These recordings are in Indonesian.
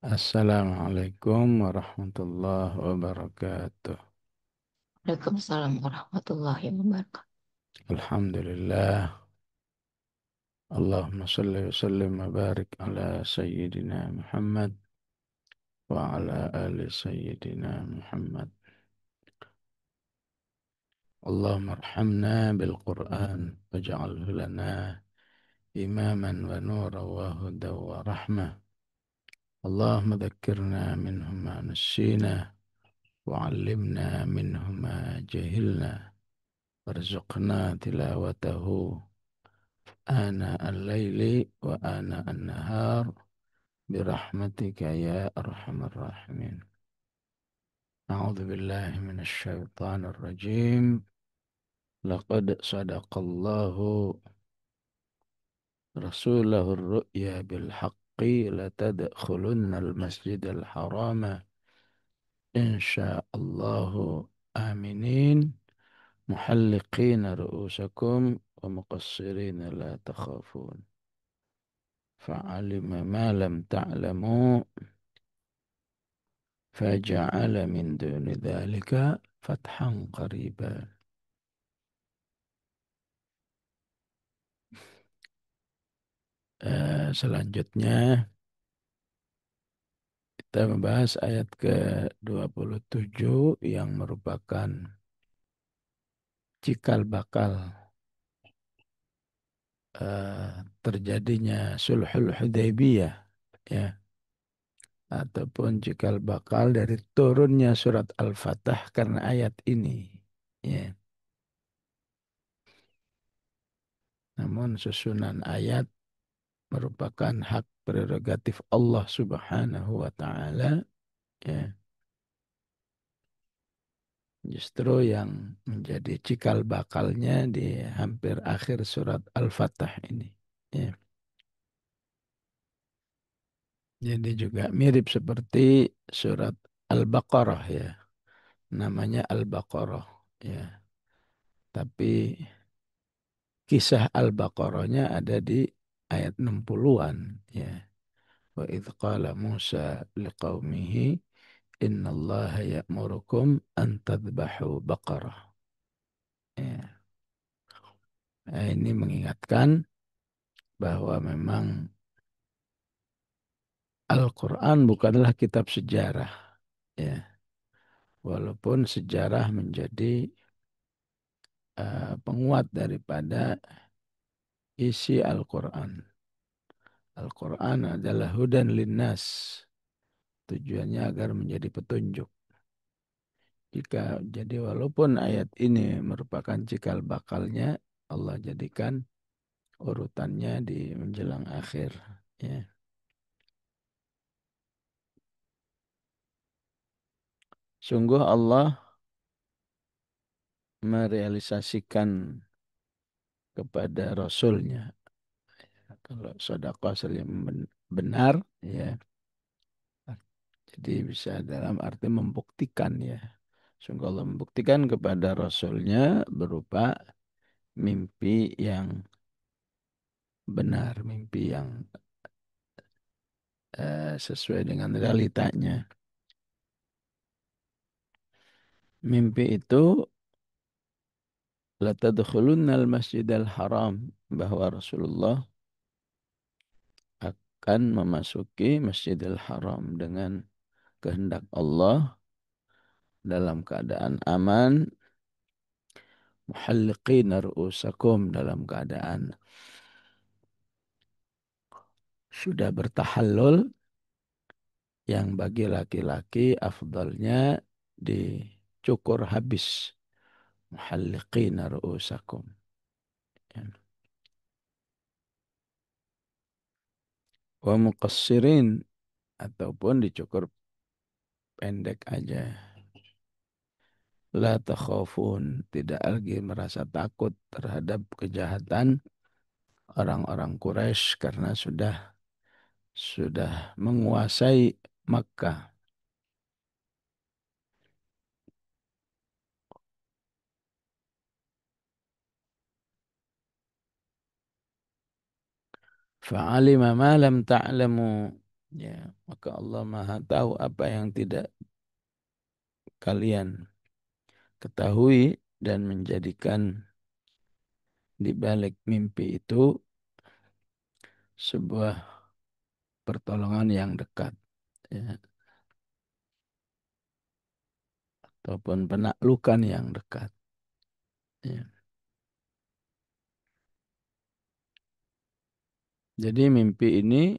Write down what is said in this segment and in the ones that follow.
Assalamualaikum warahmatullahi wabarakatuh. Waalaikumsalam warahmatullahi wabarakatuh. Alhamdulillah. Allahumma salli wa sallim wa barik ala Sayyidina Muhammad wa ala ali Sayyidina Muhammad. Allahumma arhamna bil Qur'an waj'alhu lana imaman wa nuran wa hudan wa rahmah. Allahumma dhakkirna minhu ma nassina wa 'allimna minhu ma jahilna warzuqna tilawatahu آناء الليل وآناء النهار برحمتك يا أرحم الراحمين. أعوذ بالله من الشيطان الرجيم. لقد صدق الله رسوله الرؤيا بالحق لتدخلن المسجد الحرام إن شاء الله آمنين محلقين رؤوسكم ومقصرين لا تخافون فعلم ما لم تعلموا فجعل من دون ذلك فتحا قريبا. Selanjutnya kita membahas ayat ke-27 yang merupakan cikal bakal terjadinya Sulhul Hudaybiyah, ya, ataupun cikal bakal dari turunnya surat Al-Fatah karena ayat ini, ya. Namun susunan ayat merupakan hak prerogatif Allah Subhanahu wa taala, ya. Justru yang menjadi cikal bakalnya di hampir akhir surat Al-Fatah ini, ya. Jadi juga mirip seperti surat Al-Baqarah, ya. Namanya Al-Baqarah, ya. Tapi kisah Al-Baqarahnya ada di ayat 60-an, ya. Wa idh qala Musa liqaumihi innallaha ya'murukum an tadbahu baqarah. Ya. Nah, ini mengingatkan bahwa memang Al-Quran bukanlah kitab sejarah, ya. Walaupun sejarah menjadi penguat daripada isi Al-Quran. Al-Quran adalah hudan linnas. Tujuannya agar menjadi petunjuk. Jadi walaupun ayat ini merupakan cikal bakalnya, Allah jadikan urutannya di menjelang akhir, ya. Sungguh Allah merealisasikan kepada Rasulnya. Kalau sedekah saling benar, ya. Jadi bisa dalam arti membuktikan, ya. Sungguh Allah membuktikan kepada Rasulnya berupa mimpi yang benar, mimpi yang sesuai dengan realitanya. Mimpi itu latadkhulunnal masjidal haram, bahwa Rasulullah akan memasuki Masjidil Haram dengan kehendak Allah dalam keadaan aman, muhalliqina ru'usakum, dalam keadaan sudah bertahallul, yang bagi laki-laki afdalnya dicukur habis, muhalliqina ru'usakum, ya. Wa muqassirin, ataupun dicukur pendek aja. La takhafun, tidak lagi merasa takut terhadap kejahatan orang-orang Quraisy karena sudah menguasai Makkah. Fa'alima ma lam ta'lamu. Ya, maka Allah Maha tahu apa yang tidak kalian ketahui dan menjadikan di balik mimpi itu sebuah pertolongan yang dekat, ya, ataupun penaklukan yang dekat. Ya. Jadi mimpi ini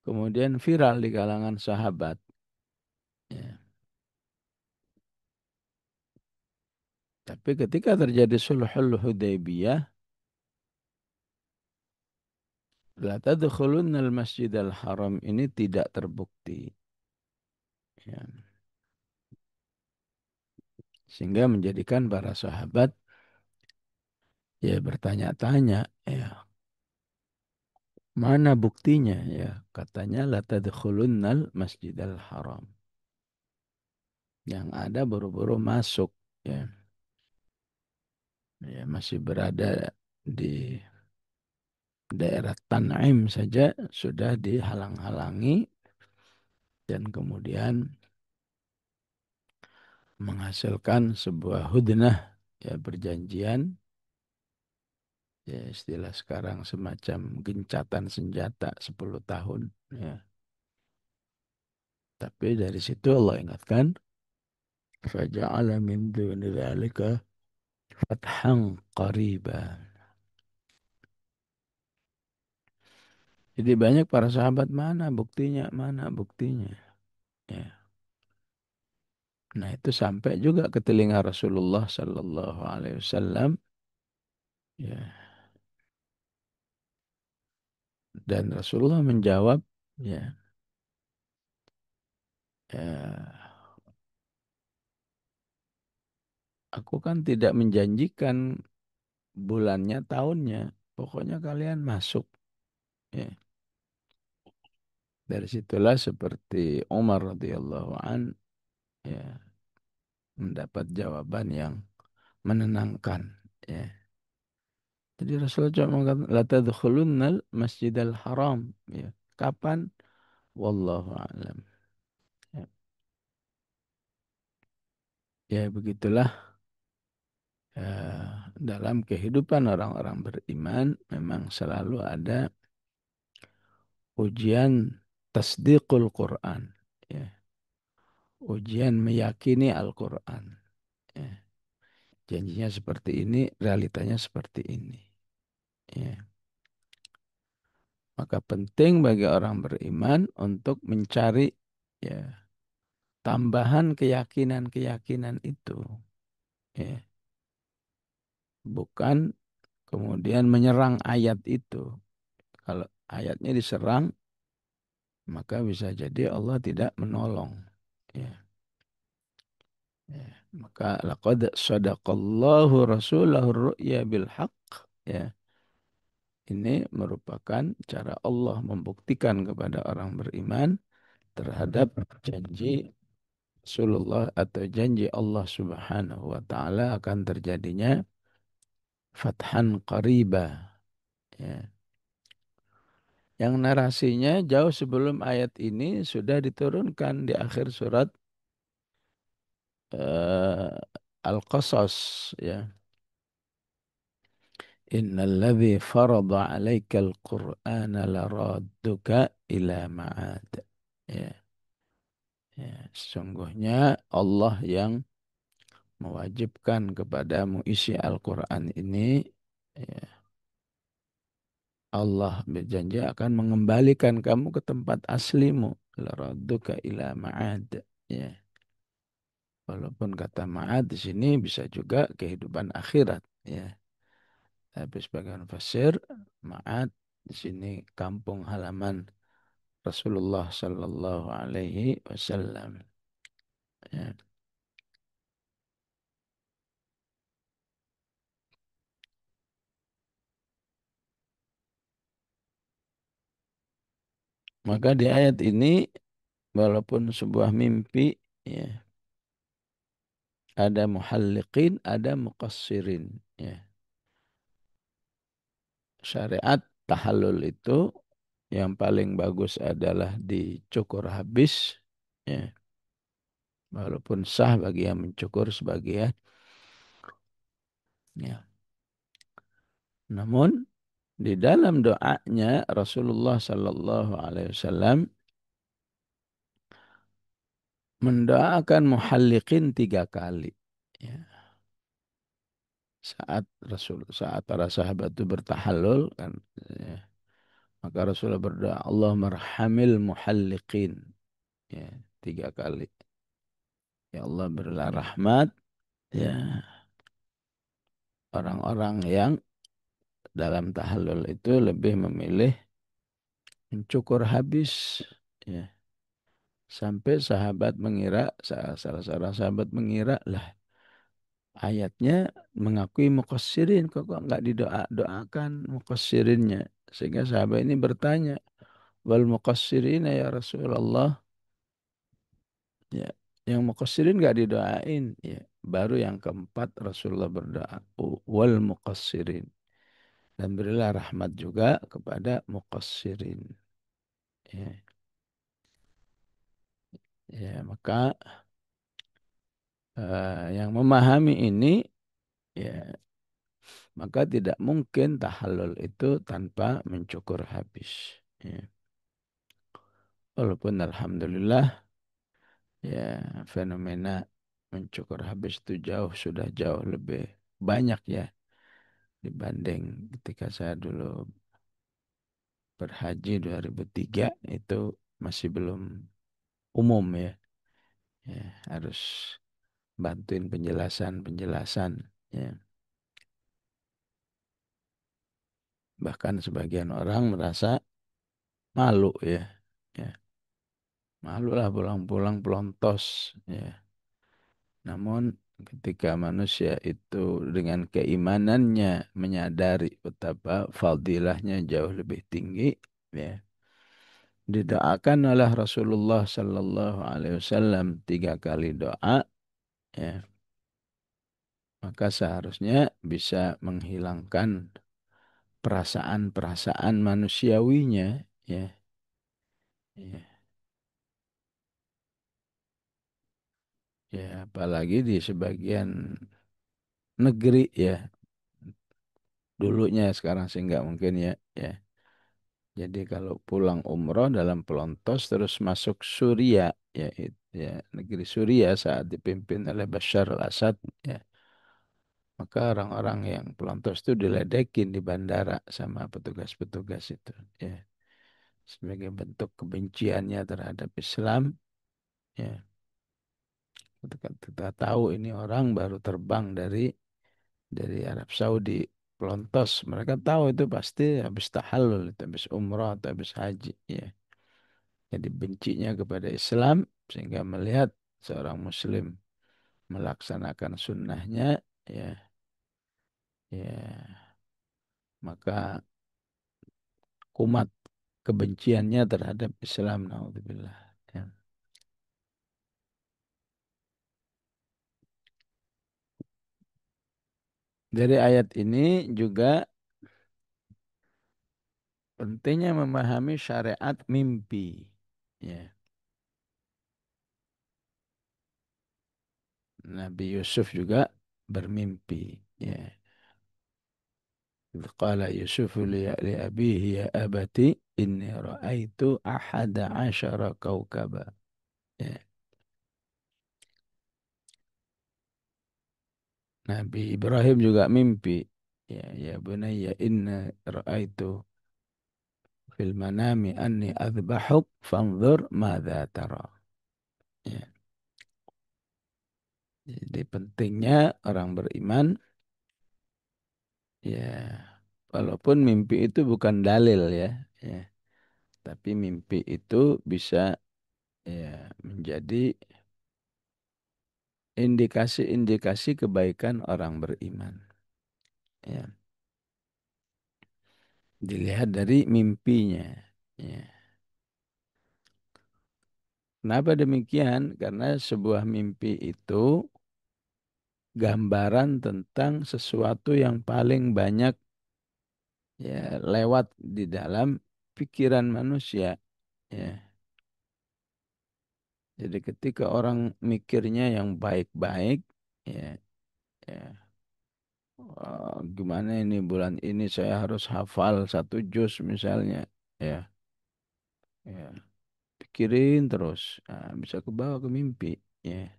kemudian viral di kalangan sahabat. Ya. Tapi ketika terjadi sulhul Hudaybiyah, la tadkhulunnal masjidal haram ini tidak terbukti. Ya. Sehingga menjadikan para sahabat ya bertanya-tanya, ya mana buktinya? Ya katanya la tadkhulunnal masjidal haram. Yang ada buru-buru masuk, ya. Ya masih berada di daerah Tan'im saja sudah dihalang-halangi dan kemudian menghasilkan sebuah hudnah, ya perjanjian, ya istilah sekarang semacam gencatan senjata 10 tahun, ya. Tapi dari situ Allah ingatkan faja'ala min duni dzalika fathan qariba. Jadi banyak para sahabat, mana buktinya, mana buktinya, ya. Nah itu sampai juga ke telinga Rasulullah Sallallahu Alaihi Wasallam, ya. Dan Rasulullah menjawab, ya, ya, aku kan tidak menjanjikan bulannya, tahunnya. Pokoknya kalian masuk. Ya. Dari situlah seperti Umar radhiyallahu an, ya, mendapat jawaban yang menenangkan. Ya. Jadi Rasulullah cuma mengatakan, la tadkhulunnal masjidal haram. Ya. Kapan? Wallahu a'lam. Ya. Ya begitulah, dalam kehidupan orang-orang beriman memang selalu ada ujian tasdiqul Quran, ya. Ujian meyakini Al-Quran, ya. Janjinya seperti ini, realitanya seperti ini, ya. Maka penting bagi orang beriman untuk mencari, ya, tambahan keyakinan-keyakinan itu, ya. Bukan kemudian menyerang ayat itu. Kalau ayatnya diserang, maka bisa jadi Allah tidak menolong. Ya. Ya. Maka laqad sadaqallahu rasulahu ru'ya bil haqq. Ya. Ini merupakan cara Allah membuktikan kepada orang beriman terhadap janji Rasulullah atau janji Allah Subhanahu wa taala akan terjadinya fathan qariba. Ya. Yang narasinya jauh sebelum ayat ini sudah diturunkan di akhir surat eh, Al-Qasas, ya. Innalladzi farada 'alaikal Qur'ana laradduka ila ma'ad. Ya, ya, sesungguhnya Allah yang mewajibkan kepadamu isi Al-Quran ini, ya, Allah berjanji akan mengembalikan kamu ke tempat aslimu. Laradduka ila ma'ad. Ya. Walaupun kata ma'ad di sini bisa juga kehidupan akhirat, ya. Tapi sebagian fasir ma'ad di sini kampung halaman Rasulullah Sallallahu Alaihi Wasallam. Ya. Maka di ayat ini walaupun sebuah mimpi, ya, ada muhalliqin, ada muqassirin. Ya. Syariat tahallul itu yang paling bagus adalah dicukur habis, ya. Walaupun sah bagi yang mencukur sebagian, ya. Namun di dalam doanya Rasulullah Sallallahu Alaihi Wasallam mendoakan muhalliqin 3 kali. Ya. Saat para sahabat itu bertahallul kan, ya, maka Rasulullah berdoa, Allah marhamil muhalliqin. Ya, 3 kali. Ya Allah berilah rahmat, ya, orang-orang yang dalam tahallul itu lebih memilih mencukur habis. Ya. Sampai sahabat mengira, salah seorang sahabat mengira, lah ayatnya mengakui muqassirin, kok nggak didoakan muqassirinnya. Sehingga sahabat ini bertanya, wal muqassirina ya Rasulullah, ya, yang muqassirin nggak didoain. Ya, baru yang keempat Rasulullah berdoa, wal muqassirin. Dan berilah rahmat juga kepada muqassirin. Ya, ya maka yang memahami ini, ya, maka tidak mungkin tahallul itu tanpa mencukur habis. Ya. Walaupun alhamdulillah, ya, fenomena mencukur habis itu sudah jauh lebih banyak, ya, dibanding ketika saya dulu berhaji 2003 itu masih belum umum, ya. Ya, harus bantuin penjelasan-penjelasan, ya. Bahkan sebagian orang merasa malu, ya. Ya, malu lah pulang-pulang pelontos, ya. Namun ketika manusia itu dengan keimanannya menyadari betapa fadilahnya jauh lebih tinggi, ya, didoakan oleh Rasulullah Sallallahu Alaihi Wasallam 3 kali doa, ya, maka seharusnya bisa menghilangkan perasaan-perasaan manusiawinya, ya, ya, ya, apalagi di sebagian negeri, ya, dulunya, sekarang sih nggak mungkin, ya, ya. Jadi kalau pulang umroh dalam pelontos terus masuk Suria, ya, ya, negeri Suria saat dipimpin oleh Bashar al-Assad, ya, maka orang-orang yang pelontos itu diledekin di bandara sama petugas-petugas itu, ya, sebagai bentuk kebenciannya terhadap Islam, ya. Ketika kita tahu ini orang baru terbang dari Arab Saudi, pelontos, mereka tahu itu pasti habis tahallul, itu habis umrah atau habis haji, ya. Jadi bencinya kepada Islam sehingga melihat seorang Muslim melaksanakan sunnahnya, ya, ya, maka kumat kebenciannya terhadap Islam. Naudzubillah. Ya. Dari ayat ini juga pentingnya memahami syariat mimpi. Ya. Nabi Yusuf juga bermimpi. Ya. Qala Yusuf li abihi ya abati inni ra'aitu ahada asyara kaukaba. Ya. Nabi Ibrahim juga mimpi. Ya, ya bunayya inna ra'aitu fil manami anni adbahuk fanzur madza tara. Ya. Jadi pentingnya orang beriman, ya, walaupun mimpi itu bukan dalil, ya, ya, tapi mimpi itu bisa, ya, menjadi indikasi-indikasi kebaikan orang beriman. Ya. Dilihat dari mimpinya. Ya. Kenapa demikian? Karena sebuah mimpi itu gambaran tentang sesuatu yang paling banyak, ya lewat di dalam pikiran manusia. Ya. Jadi ketika orang mikirnya yang baik-baik, ya, ya, wah, gimana ini bulan ini saya harus hafal 1 juz misalnya, ya, ya, pikirin terus, nah, bisa kebawa ke mimpi, ya,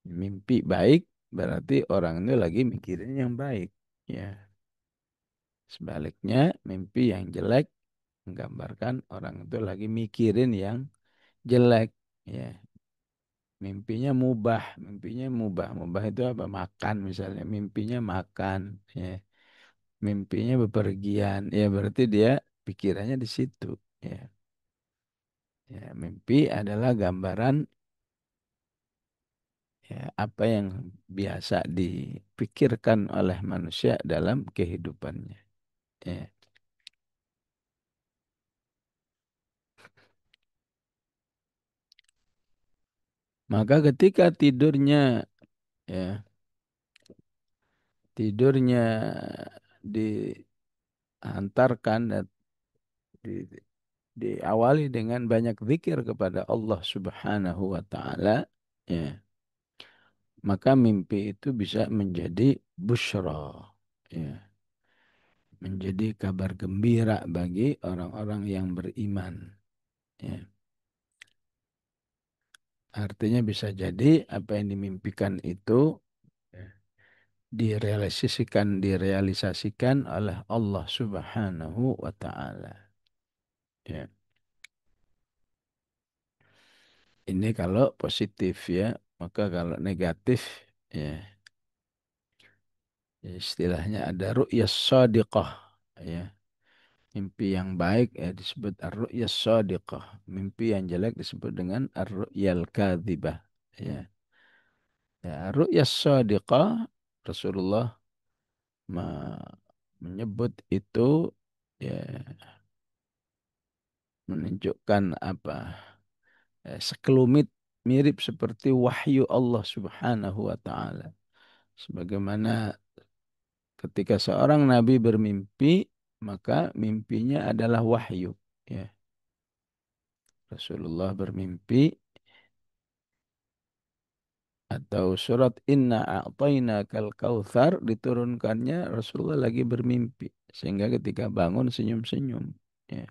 mimpi baik berarti orang itu lagi mikirin yang baik, ya, sebaliknya mimpi yang jelek menggambarkan orang itu lagi mikirin yang jelek, ya. Mimpinya mubah itu apa? Makan misalnya, mimpinya makan, ya. Mimpinya bepergian, ya berarti dia pikirannya di situ, ya. Ya, mimpi adalah gambaran ya apa yang biasa dipikirkan oleh manusia dalam kehidupannya. Ya. Maka ketika ya tidurnya diantarkan dan di, diawali dengan banyak zikir kepada Allah Subhanahu wa taala, ya, maka mimpi itu bisa menjadi busyra, ya, menjadi kabar gembira bagi orang-orang yang beriman, ya. Artinya bisa jadi apa yang dimimpikan itu, ya, direalisasikan oleh Allah Subhanahu wa taala. Ya. Ini kalau positif, ya. Maka kalau negatif, ya, istilahnya ada ru'yas shadiqah, ya. Mimpi yang baik ya disebut ar-ru'yas shadiqah. Mimpi yang jelek disebut dengan ar-ru'yal kadzibah. Ya. Ya, ru'yas shadiqah Rasulullah menyebut itu, ya, menunjukkan apa? Sekelumit mirip seperti wahyu Allah Subhanahu wa taala. Sebagaimana ketika seorang nabi bermimpi, maka mimpinya adalah wahyu, ya. Rasulullah bermimpi atau surat Inna a'tainakal kautsar diturunkannya Rasulullah lagi bermimpi sehingga ketika bangun senyum-senyum, ya.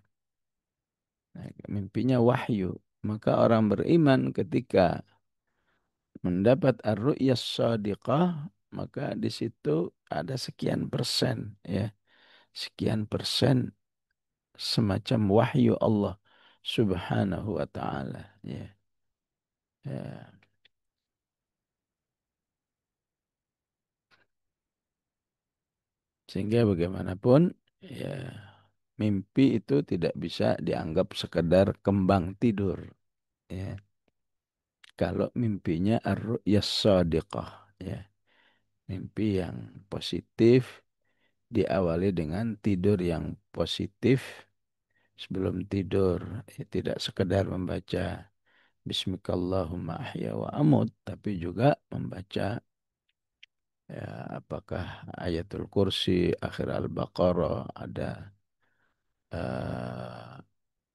Nah, mimpinya wahyu. Maka orang beriman ketika mendapat ar-ru'yas shadiqah, maka di situ ada sekian persen, ya, sekian persen semacam wahyu Allah Subhanahu wa taala, ya. Ya. Sehingga bagaimanapun, ya, mimpi itu tidak bisa dianggap sekedar kembang tidur, ya. Kalau mimpinya ar-ru'yas shadiqah, ya, mimpi yang positif diawali dengan tidur yang positif. Sebelum tidur, ya, tidak sekedar membaca Bismikallahumma ahya wa amut, tapi juga membaca, ya, apakah ayatul kursi, akhir al-Baqarah, ada eh,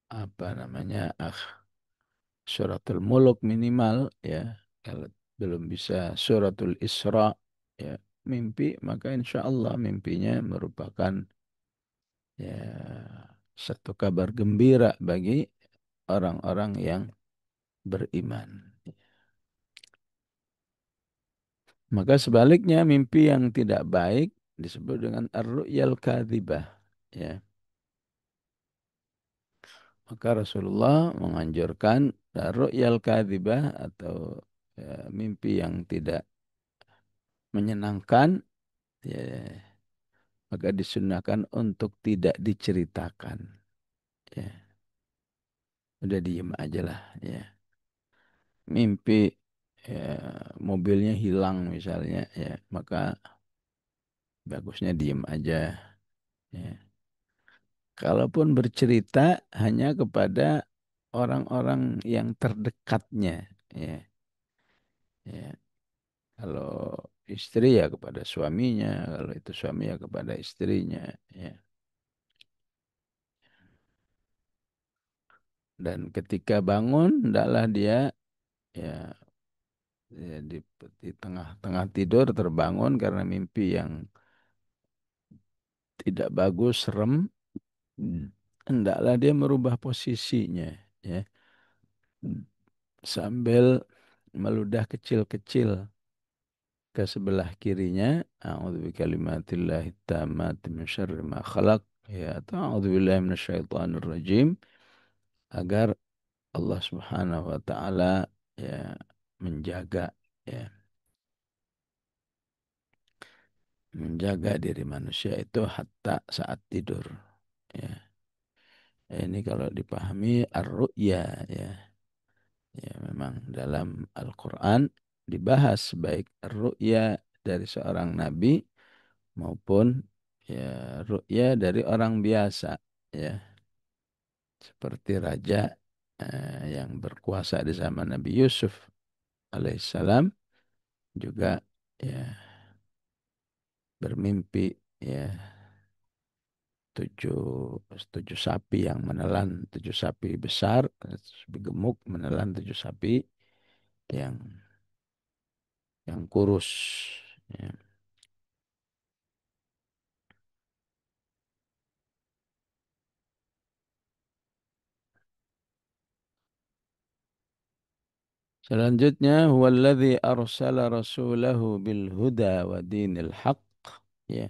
apa namanya, suratul muluk minimal, ya. Kalau belum bisa suratul Isra, ya, mimpi, maka insya Allah mimpinya merupakan, ya, satu kabar gembira bagi orang-orang yang beriman. Maka sebaliknya mimpi yang tidak baik disebut dengan ar-ru'yal kadzibah, ya. Maka Rasulullah menganjurkan ar-ru'yal kadzibah atau, ya, mimpi yang tidak menyenangkan, ya, maka disunahkan untuk tidak diceritakan, ya. Udah diem aja lah, ya. Mimpi, ya, mobilnya hilang misalnya, ya, maka bagusnya diem aja, ya. Kalaupun bercerita hanya kepada orang-orang yang terdekatnya, ya. Ya. Kalau istri ya kepada suaminya, kalau itu suami ya kepada istrinya, ya. Dan ketika bangun, hendaklah dia ya, di tengah-tengah tidur terbangun karena mimpi yang tidak bagus, serem, hendaklah dia merubah posisinya, ya, sambil meludah kecil-kecil ke sebelah kirinya. A'udzu bikalimatillahi tammati min syarri ma khalaq, ya, atau a'udzu billahi minasyaitonir rajim, agar Allah Subhanahu wa taala ya menjaga, ya, menjaga diri manusia itu hatta saat tidur, ya. Ini kalau dipahami ar-ru'ya, ya. Ya, memang dalam Al-Quran dibahas baik ru'ya dari seorang nabi maupun ya ru'ya dari orang biasa, ya, seperti raja yang berkuasa di zaman Nabi Yusuf alaihissalam juga ya bermimpi, ya, tujuh tujuh sapi yang menelan, tujuh sapi besar, sapi gemuk menelan tujuh sapi yang kurus, ya. Selanjutnya, huwallazi arsala rasulahu bil huda wa dinil haqq, ya,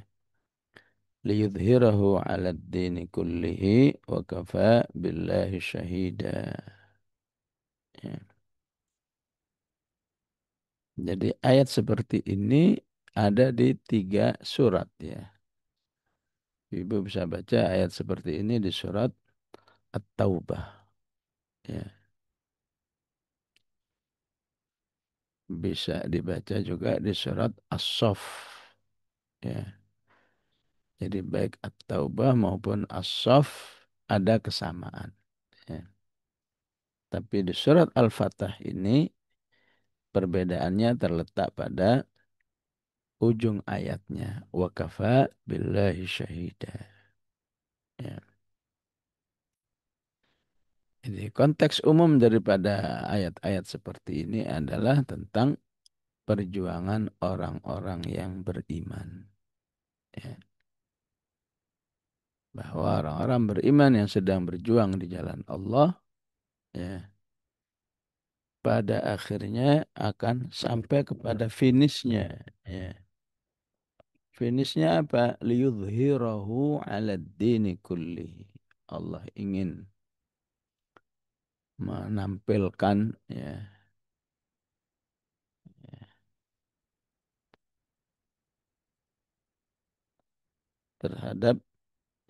liyudhhirahu 'ala ad-dini kullihi wa kafa billahi syahida. Ya. Jadi ayat seperti ini ada di 3 surat, ya. Ibu bisa baca ayat seperti ini di surat At-Taubah, ya. Bisa dibaca juga di surat As-Saff, ya. Jadi baik At-Taubah maupun As-Saff ada kesamaan, ya. Tapi di surat Al-Fatah ini perbedaannya terletak pada ujung ayatnya. Wa kafa billahi syahida. Ya. Jadi konteks umum daripada ayat-ayat seperti ini adalah tentang perjuangan orang-orang yang beriman. Ya. Bahwa orang-orang beriman yang sedang berjuang di jalan Allah, ya, pada akhirnya akan sampai kepada finishnya. Ya. Finishnya apa? Liyudhhirahu 'ala dini kulli. Allah ingin menampilkan, ya, terhadap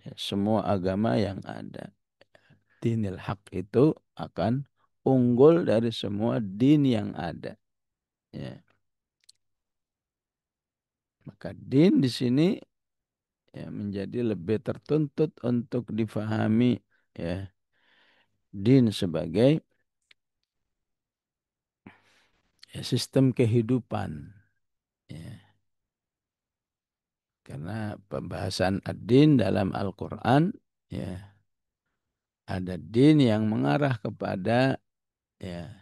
ya, semua agama yang ada. Dinil haq itu akan unggul dari semua din yang ada. Ya. Maka din di sini ya menjadi lebih tertuntut untuk difahami, ya, din sebagai ya, sistem kehidupan, ya. Karena pembahasan ad-din dalam Al-Quran, ya, ada din yang mengarah kepada ya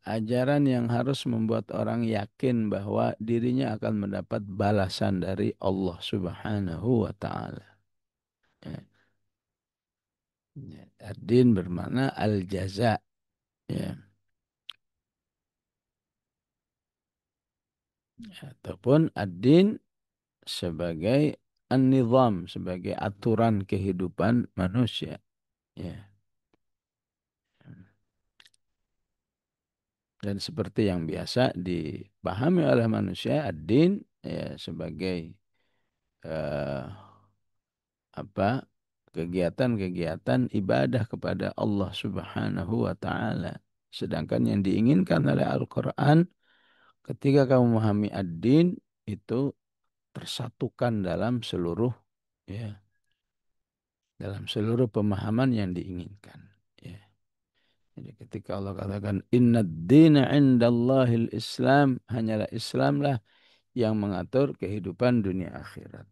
ajaran yang harus membuat orang yakin bahwa dirinya akan mendapat balasan dari Allah Subhanahu wa taala. Ya. Ya. Ad-din bermakna al-jaza, ya. Ataupun ad-din sebagai an-nizam, sebagai aturan kehidupan manusia. Ya. Dan seperti yang biasa dipahami oleh manusia, ad-din ya, sebagai eh, apa kegiatan-kegiatan ibadah kepada Allah Subhanahu wa taala. Sedangkan yang diinginkan oleh Al-Qur'an ketika kamu memahami ad-din itu tersatukan dalam seluruh, ya, dalam seluruh pemahaman yang diinginkan, ya. Jadi ketika Allah katakan inna dina indallahil Islam, hanyalah Islamlah yang mengatur kehidupan dunia akhirat.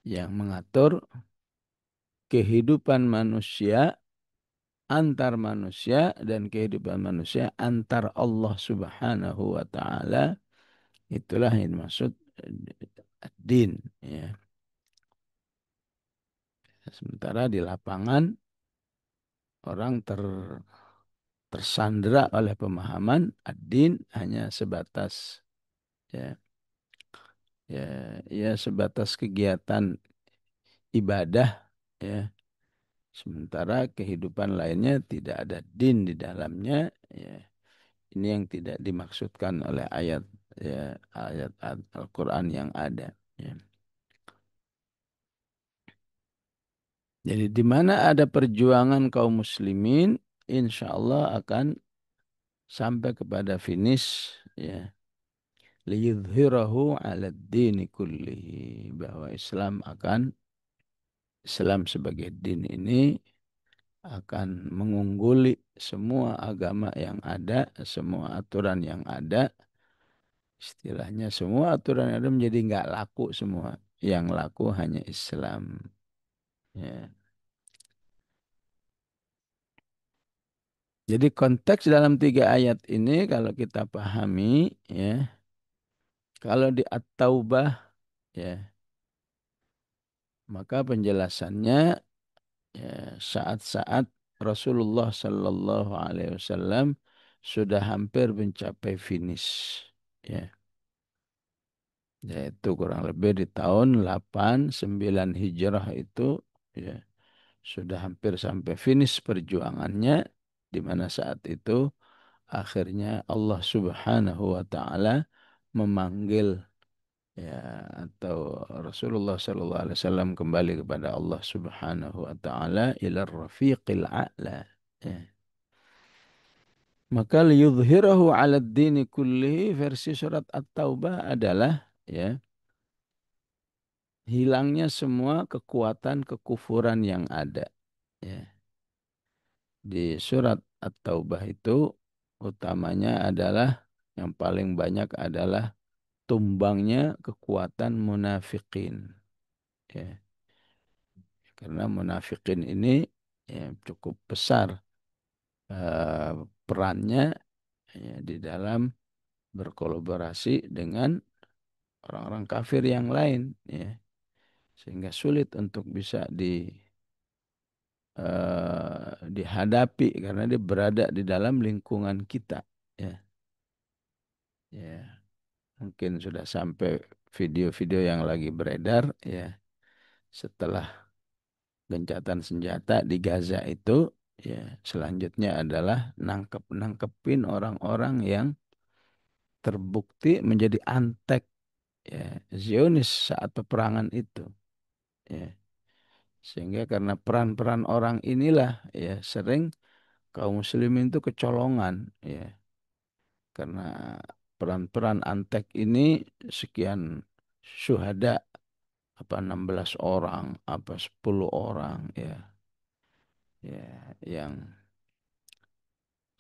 Yang mengatur kehidupan manusia antar manusia dan kehidupan manusia antar Allah Subhanahu wa taala, itulah yang dimaksud din, ya. Sementara di lapangan orang tersandera oleh pemahaman ad-din hanya sebatas, ya, ya, ya sebatas kegiatan ibadah, ya. Sementara kehidupan lainnya tidak ada din di dalamnya, ya. Ini yang tidak dimaksudkan oleh ayat, ya, ayat Al-Quran yang ada, ya. Jadi di mana ada perjuangan kaum muslimin, insya Allah akan sampai kepada finish, ya. Liyudhhirahu 'ala dini kullihi, bahwa Islam sebagai din ini akan mengungguli semua agama yang ada, semua aturan yang ada. Istilahnya semua aturan yang ada menjadi nggak laku semua. Yang laku hanya Islam. Ya. Jadi konteks dalam 3 ayat ini kalau kita pahami, ya, kalau di At-Taubah, ya, maka penjelasannya, ya, saat-saat Rasulullah Sallallahu Alaihi Wasallam sudah hampir mencapai finish, ya, yaitu kurang lebih di tahun 8-9 Hijrah itu, ya, sudah hampir sampai finish perjuangannya, di mana saat itu akhirnya Allah Subhanahu wa taala memanggil, ya, atau Rasulullah sallallahu alaihi wasallam kembali kepada Allah Subhanahu wa taala ila rafiqil a'la, ya. Maka liyudhhirahu 'ala dini kullihi versi surat At-Taubah adalah, ya, hilangnya semua kekuatan kekufuran yang ada, ya. Di surat At-Taubah itu utamanya adalah, yang paling banyak adalah tumbangnya kekuatan munafikin, ya. Karena munafikin ini, ya, cukup besar eh, perannya, ya, di dalam berkolaborasi dengan orang-orang kafir yang lain, ya. Sehingga sulit untuk bisa dihadapi karena dia berada di dalam lingkungan kita, ya. Ya, mungkin sudah sampai video-video yang lagi beredar, ya, setelah gencatan senjata di Gaza itu, ya, selanjutnya adalah nangkepin orang-orang yang terbukti menjadi antek, ya, Zionis saat peperangan itu, ya. Sehingga karena peran-peran orang inilah, ya, sering kaum muslimin itu kecolongan, ya, karena peran-peran antek ini sekian syuhada, apa 16 orang, apa 10 orang, ya, ya, yang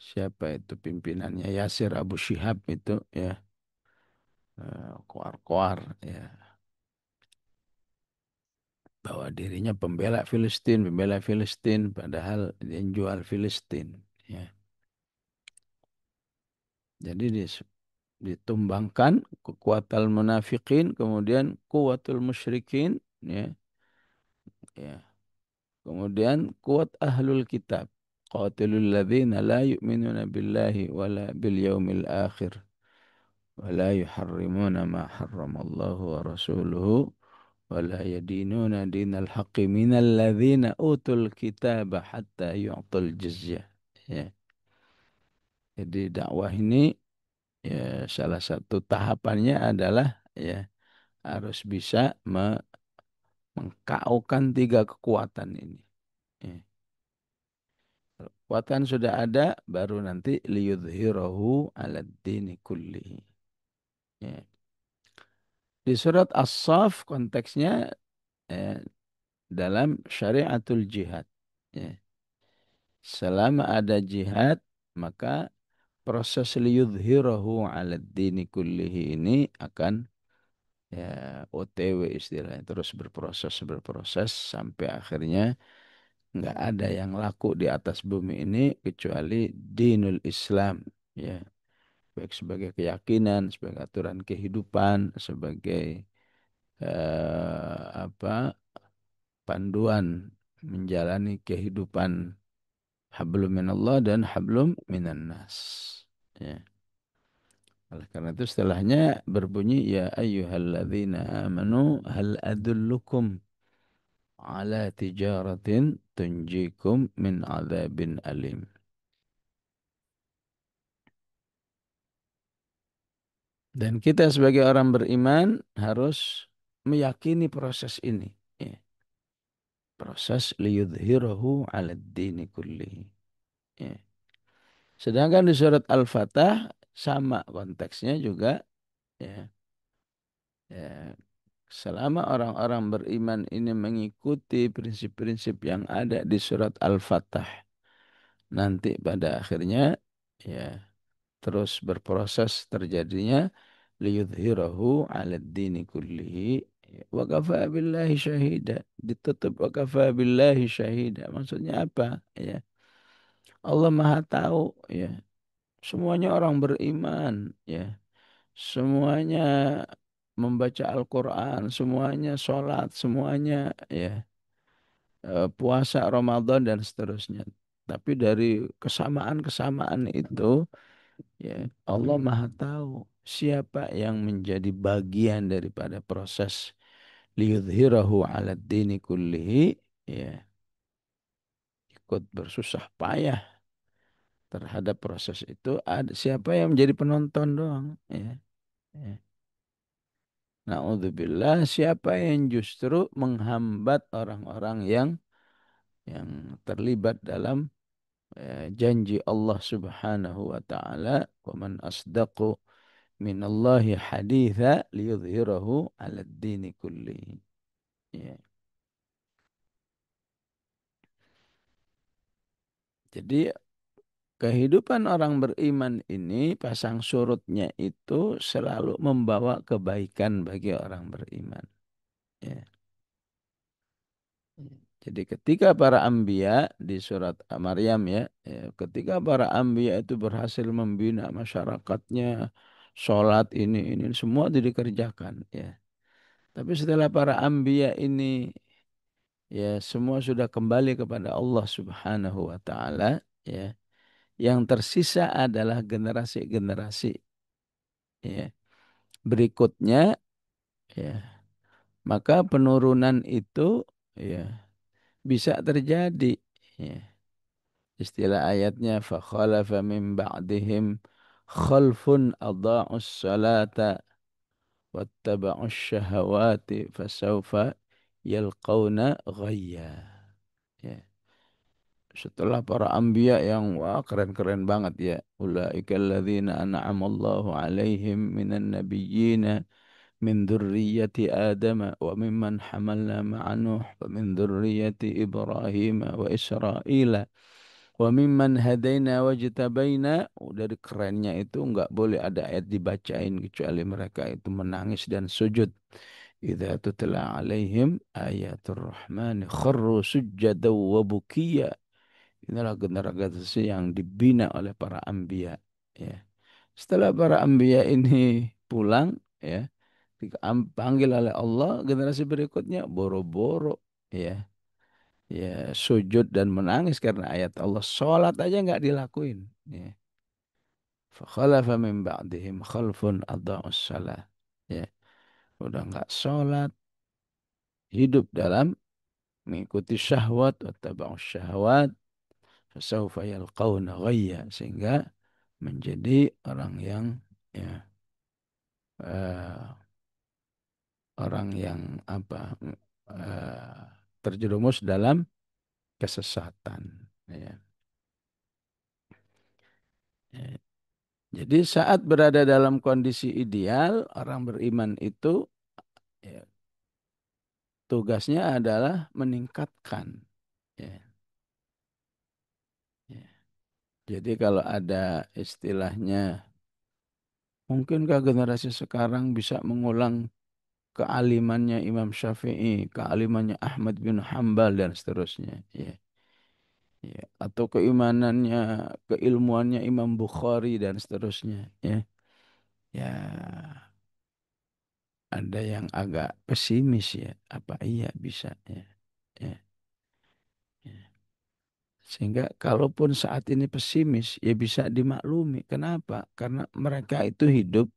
siapa itu pimpinannya, Yasir Abu Shihab itu, ya, koar-koar, ya, bahwa dirinya pembela Filistin, padahal dia jual Filistin, ya. Jadi ditumbangkan kekuatan munafikin, kemudian kuatul musyrikin, ya, ya. Kemudian kuat ahlul kitab. Qatilul ladzina la yu'minuna billahi wala bil yaumil akhir wa la yuharrimuna ma harramallahu wa rasuluhu wa la yadinuna dinal haqqi minal ladzina utul kitaba hatta yu'tul jizyah. Ya. Jadi dakwah ini, ya, salah satu tahapannya adalah, ya, harus bisa mengkaukan 3 kekuatan ini. Ya. Kekuatan sudah ada, baru nanti liyudhhirahu 'ala dini kullihi. Ya. Di surat As-Saff konteksnya, dalam syariatul jihad. Ya. Selama ada jihad, maka proses liyudhirahu ala dini kullihi ini akan ya OTW istilahnya, terus berproses sampai akhirnya nggak ada yang laku di atas bumi ini kecuali dinul Islam, ya, baik sebagai keyakinan, sebagai aturan kehidupan, sebagai apa, panduan menjalani kehidupan hablum minallah dan hablum minan nas. Ya. Oleh karena itu setelahnya berbunyi ya ayyuhalladzina amanu hal adullukum ala tijaratin tunjikum min adzabin alim. Dan kita sebagai orang beriman harus meyakini proses ini. Ya. Proses liyudhirahu ala dini kullihi. Ya. Sedangkan di surat Al-Fatah sama konteksnya juga. Ya. Ya. Selama orang-orang beriman ini mengikuti prinsip-prinsip yang ada di surat Al-Fatah, nanti pada akhirnya ya terus berproses terjadinya liyudhirahu 'ala dini kullihi wa kafa billahi syahida, ditutup wa kafa billahi syahida. Maksudnya apa? Ya, Allah Maha tahu, ya. Semuanya orang beriman, ya. Semuanya membaca Al-Quran, semuanya sholat, semuanya ya puasa Ramadan dan seterusnya. Tapi dari kesamaan-kesamaan itu, ya Allah Maha tahu siapa yang menjadi bagian daripada proses liyudhirahu ala dini kullihi, ya ikut bersusah payah terhadap proses itu. Ada siapa yang menjadi penonton doang, ya. Ya. Na'udzubillah, siapa yang justru menghambat orang-orang yang terlibat dalam janji Allah Subhanahu wa taala, "Wa man asdaqu minallahi haditha liyudhhirahu 'ala ad-dini kullihi." Ya. Jadi kehidupan orang beriman ini pasang surutnya itu selalu membawa kebaikan bagi orang beriman. Ya. Jadi ketika para anbiya di surat Maryam, ya, ketika para anbiya itu berhasil membina masyarakatnya, sholat ini semua itu dikerjakan, ya. Tapi setelah para anbiya ini ya semua sudah kembali kepada Allah Subhanahu wa taala, ya. Yang tersisa adalah generasi-generasi, ya, berikutnya, ya. Maka penurunan itu ya bisa terjadi, ya. Istilah ayatnya fakhalafa min ba'dihim khalfun adha'us salata wattaba'us syahawati fasawfa yalqawna ghayya. Ya. Setelah para anbiya yang wah keren-keren banget, ya. Ulaika alladzina an'amallahu alaihim minan nabiyyina min dzurriyyati Adam wa mimman hamalna ma'a Nuh wa min dzurriyyati Ibrahim wa Israila wa mimman hadaina wajtabaina. Dari kerennya itu enggak boleh ada ayat dibacain kecuali mereka itu menangis dan sujud. Idza tutla alaihim ayatul rahman kharru sujada wa bukiya. Inilah generasi yang dibina oleh para anbiya, ya. Setelah para anbiya ini pulang, ya, dipanggil oleh Allah, generasi berikutnya boro-boro, ya, ya sujud dan menangis karena ayat Allah. Sholat aja nggak dilakuin, ya. Fakhalafa min ba'dihim khalfun adha'us salah, ya. Udah nggak sholat, hidup dalam mengikuti syahwat, wattaba'us syahwat, fasawfa yalqawna ghayya, sehingga menjadi orang yang ya eh, orang yang apa eh, terjerumus dalam kesesatan, ya. Ya. Jadi saat berada dalam kondisi ideal, orang beriman itu ya, tugasnya adalah meningkatkan, ya, Jadi kalau ada istilahnya, mungkinkah generasi sekarang bisa mengulang kealimannya Imam Syafi'i, kealimannya Ahmad bin Hambal dan seterusnya, ya. Ya. Atau keimanannya, keilmuannya Imam Bukhari dan seterusnya, ya. Ya, ada yang agak pesimis ya, apa iya bisa ya. Ya, ya. Sehingga kalaupun saat ini pesimis, ya bisa dimaklumi. Kenapa? Karena mereka itu hidup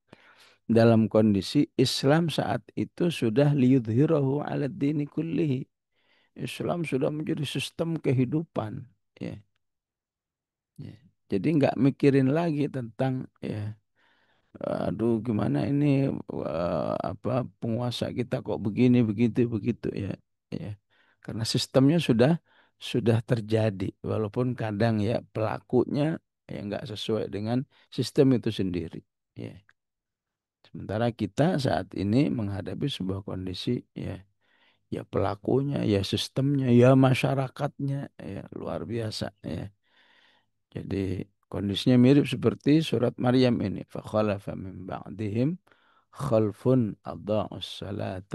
dalam kondisi Islam saat itu sudah liyudhirahu ala dini kullihi. Islam sudah menjadi sistem kehidupan. Ya, ya. Jadi nggak mikirin lagi tentang ya, aduh gimana ini apa penguasa kita kok begini begitu begitu ya. Ya. Karena sistemnya sudah terjadi walaupun kadang ya pelakunya ya nggak sesuai dengan sistem itu sendiri. Ya. Sementara kita saat ini menghadapi sebuah kondisi ya, ya pelakunya, ya sistemnya, ya masyarakatnya, ya luar biasa ya. Jadi kondisinya mirip seperti surat Maryam ini. فَخَلَفَ مِنْ بَعْدِهِمْ خَلْفٌ أَضَاعُوا الصَّلَاةَ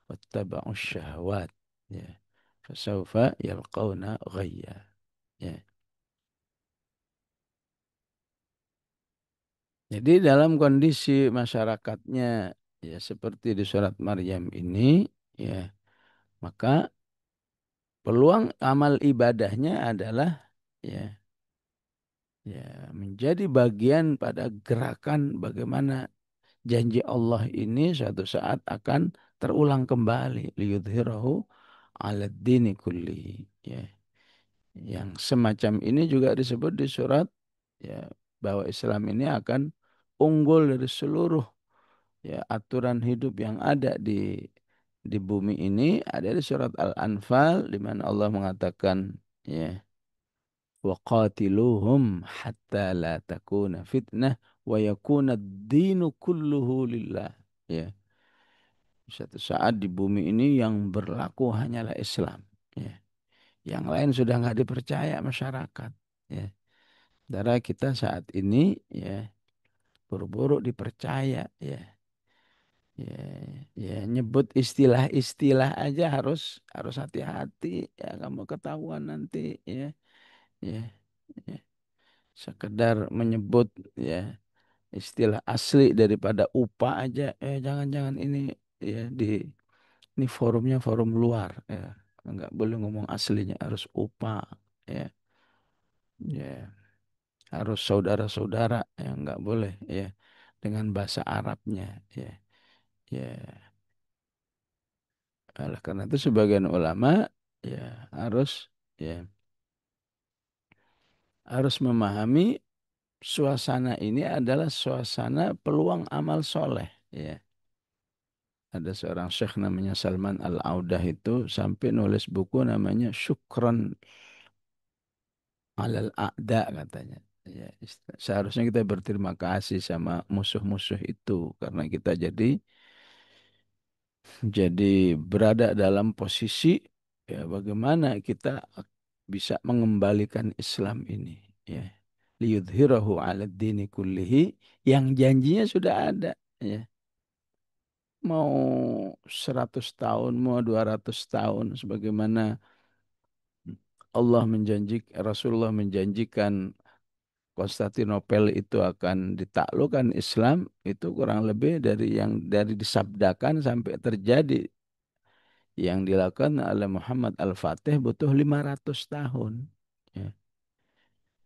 وَاتَّبَعُوا الشَّهَوَاتِ. Ya. فَسَوْفَ يَلْقَوْنَ غَيًّا. Ya. Jadi dalam kondisi masyarakatnya ya seperti di surat Maryam ini ya, maka peluang amal ibadahnya adalah ya, ya menjadi bagian pada gerakan bagaimana janji Allah ini suatu saat akan terulang kembali liyudhirahu ala dini kulli ya. Yang semacam ini juga disebut di surat ya, bahwa Islam ini akan unggul dari seluruh ya aturan hidup yang ada di bumi ini. Ada di surat Al-Anfal di mana Allah mengatakan ya, وَقَاتِلُوهُمْ حَتَّى لَا تَكُونَ فِتْنَةٌ وَيَكُونَ الدِّينُ كُلُّهُ لِلَّهِ. Ya, suatu saat di bumi ini yang berlaku hanyalah Islam. Ya. Yang lain sudah nggak dipercaya masyarakat. Ya. Saudara kita saat ini ya buru-buru dipercaya. Ya. Ya, ya nyebut istilah-istilah aja harus hati-hati ya kamu ketahuan nanti ya. Ya. Ya. Sekedar menyebut ya istilah asli daripada upah aja jangan-jangan ini ya ini forumnya forum luar ya nggak boleh ngomong aslinya harus upah ya ya harus saudara-saudara ya nggak boleh ya dengan bahasa Arabnya ya ya oleh karena itu sebagian ulama ya harus ya harus memahami suasana ini adalah suasana peluang amal soleh ya. Ada seorang syekh namanya Salman Al-Audah itu sampai nulis buku namanya Syukran alal A'da katanya. Ya, seharusnya kita berterima kasih sama musuh-musuh itu karena kita jadi berada dalam posisi ya bagaimana kita bisa mengembalikan Islam ini ya. Liyudhirahu 'ala dini kullihi yang janjinya sudah ada ya. Mau 100 tahun, mau 200 tahun sebagaimana Rasulullah menjanjikan Konstantinopel itu akan ditaklukkan Islam itu kurang lebih dari disabdakan sampai terjadi yang dilakukan oleh Muhammad Al-Fatih butuh 500 tahun. Ya.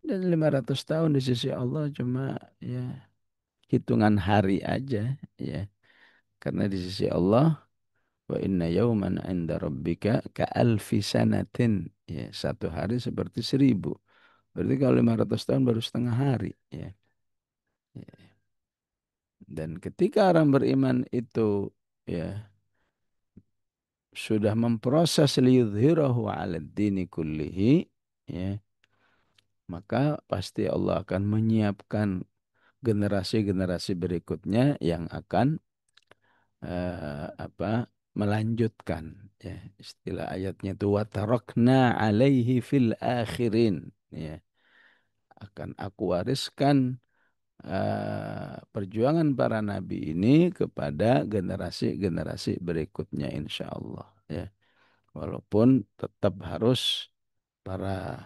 Dan 500 tahun di sisi Allah cuma ya hitungan hari aja ya. Karena di sisi Allah wa inna yawman 'inda rabbika ka alfi sanatin. Ya, satu hari seperti 1000. Berarti kalau 500 tahun baru setengah hari ya. Ya. Dan ketika orang beriman itu ya sudah memproses liyudhirahu 'ala dini kullihi ya, maka pasti Allah akan menyiapkan generasi-generasi berikutnya yang akan apa melanjutkan ya istilah ayatnya itu wa tarakna 'alaihi fil akhirin ya akan aku wariskan perjuangan para nabi ini kepada generasi-generasi berikutnya insya Allah ya. Walaupun tetap harus para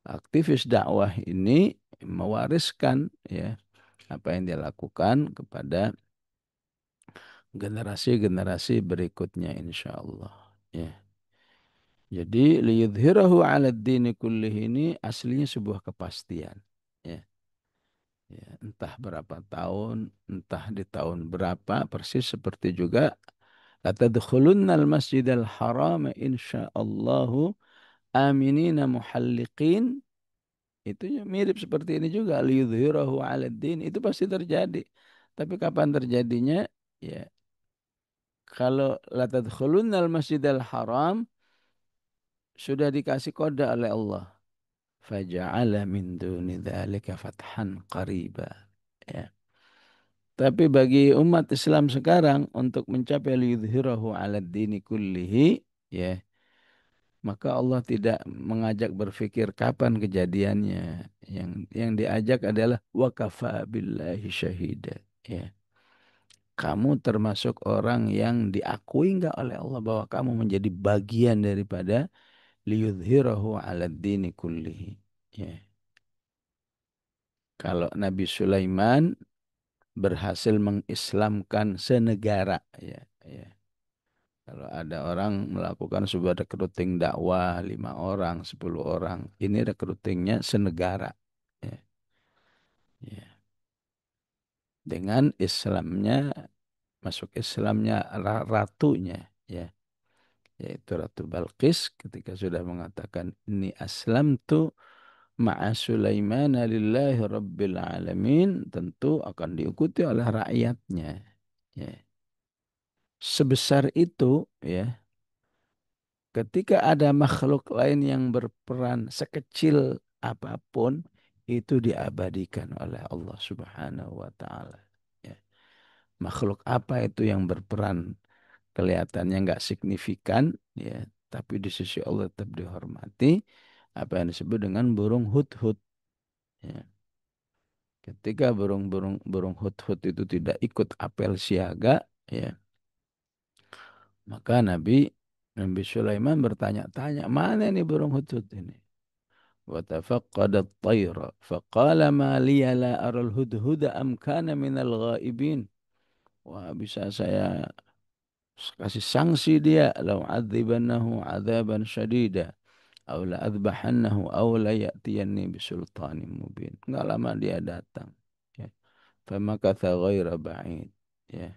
aktivis dakwah ini mewariskan ya apa yang dia lakukan kepada generasi-generasi berikutnya insya Allah ya. Jadi liyudhirahu 'ala dini kullih ini aslinya sebuah kepastian ya. Ya, entah berapa tahun, entah di tahun berapa, persis seperti juga latadkhulunnal masjidal haram insyaallahu aminina muhalliqin. Itu ya mirip seperti ini juga liyudhhirahu 'ala din, itu pasti terjadi. Tapi kapan terjadinya? Ya, kalau latadkhulunnal masjidal haram sudah dikasih kode oleh Allah. Faja'ala min duni dzalika fathan qariba. Ya. Tapi bagi umat Islam sekarang untuk mencapai liyudhhirahu 'ala dini kullihi ya, maka Allah tidak mengajak berpikir kapan kejadiannya. Yang diajak adalah wa kafa billahi syahida ya. Kamu termasuk orang yang diakui enggak oleh Allah bahwa kamu menjadi bagian daripada liyudhhirahu 'ala dini kullihi ya. Kalau Nabi Sulaiman berhasil mengislamkan senegara ya, ya. Kalau ada orang melakukan sebuah rekruting dakwah 5 orang, 10 orang, ini rekrutingnya senegara ya, ya. Dengan Islamnya, masuk Islamnya ratunya ya, yaitu Ratu Balqis ketika sudah mengatakan ini aslam tuh ma'a Sulaimana lillahi rabbil alamin, tentu akan diikuti oleh rakyatnya ya. Sebesar itu ya, ketika ada makhluk lain yang berperan sekecil apapun, itu diabadikan oleh Allah Subhanahu wa taala ya. Makhluk apa itu yang berperan kelihatannya nggak signifikan ya, tapi di sisi Allah tetap dihormati, apa yang disebut dengan burung hudhud ya. Ketika burung hudhud itu tidak ikut apel siaga ya, maka Nabi Sulaiman bertanya-tanya, mana ini burung hudhud ini? Wa tafaqqada at-tayra faqala ma liya la ara al-hudhuda am kana minal ghaibin. Wah, bisa saya kasih sanksi dia, lau adzibannahu adzaban syadida aw la adbahannahu aw la ya'tiyanni bisultanin mubin. Enggak lama dia datang ya. Famakatha ghaira ba'id ya.